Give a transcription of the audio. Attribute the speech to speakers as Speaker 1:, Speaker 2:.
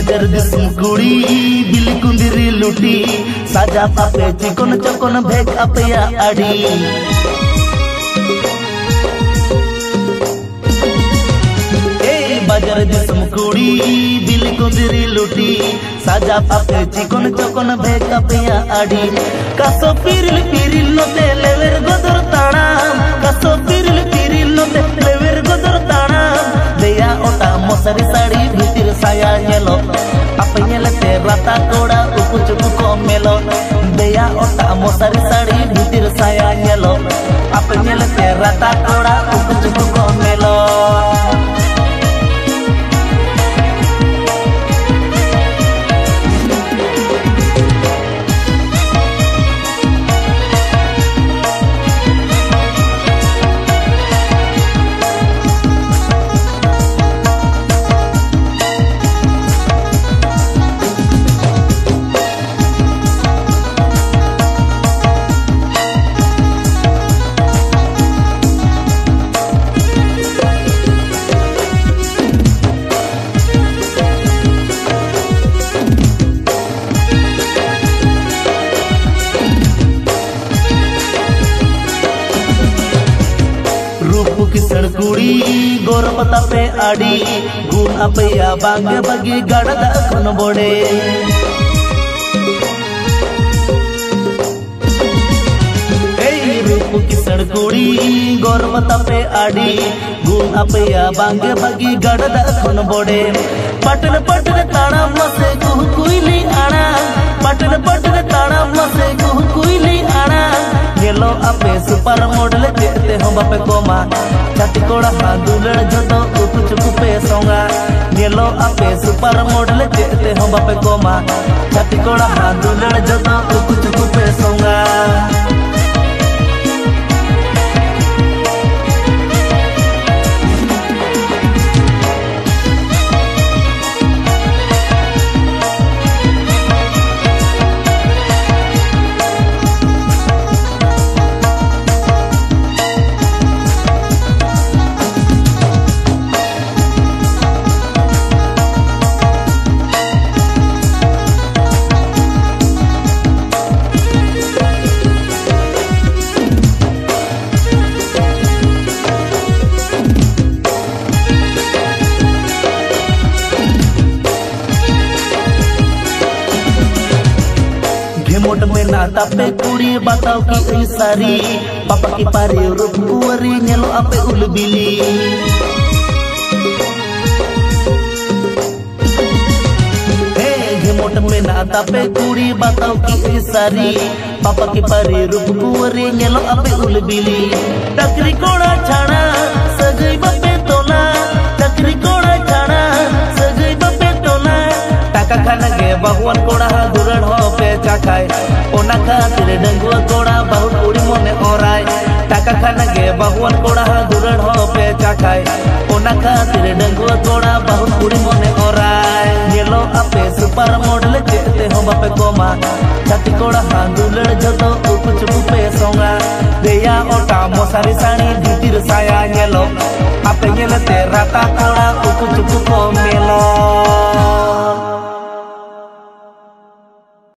Speaker 1: बाजार दिसम कुड़ी बिल कुंदिरी लुटी साजा पापे चिकन चकन भेक अपया आड़ी बाजार दिसम कुड़ी बिल कुंदिरी लुटी साजा पापे चिकन चकन भेक अपया आड़ी कासो पिरिल पिरिल नोते लेवेर गोदर ताणाम कासो पिरिल पिरिल नोते लेवेर गोदर ताणाम देया ओटा मोसारी साड़ी भीतिर साया नेलो apa nyelete rata koda uku cukup komelo deya otak mosari sari butir saya nyelo apa nyelete rata koda uku cukup komelo किसड़ कुड़ी गोर पता पे आड़ी गुण अपया बांगे बगी गड़दा खन बोड़े रूप किसड़ कुड़ी गोर पता पे आड़ी गुण अपया बांगे बगी गड़दा खन बोड़े पटन पटन ताड़ा मसे कुह कुइली आड़ा पटन पटन ताड़ा मसे कुह कुइली आड़ा गेलो अपे सुपर मॉडल जेते हम बापे कोमा छाती कोड़ा हादुलड़ जतो उकु चुकु पे सोंगा गेलो अपे सुपर मॉडल जेते हम बापे कोमा छाती कोड़ा हादुलड़ जतो उकु चुकु पे सोंगा मोट में नाता पे कुड़ी बताओ की ई सारी पापा की पारी रूप कुवरी नेलो आपे उलबिली मोट में नाता पे कुड़ी बताओ की ई सारी पापा की पारी रूप कुवरी नेलो आपे उलबिली टकरी कोड़ा छाड़ा सजई बपे तोला टकरी कोड़ा छाड़ा सजई बपे तोला टाका खाना गे भगवान कोड़ा दुरण हो पे चाखाय ओना खातिर डंगुआ कोड़ा बहुत कुड़ी मोने ओराय टाका खाना गे भगवान कोड़ा दुरण हो पे चाखाय ओना खातिर डंगुआ कोड़ा बहुत कुड़ी मोने ओराय गेलो आपे सुपर मॉडल जेते हम बापे कोमा छाती कोड़ा हादुलड़ जतो उकु चुकु पे सोंगा देया ओटा मोसारी साड़ी भीतिर साया नेलो आपे नेलते राता कोड़ा उकु चुकु को मेलो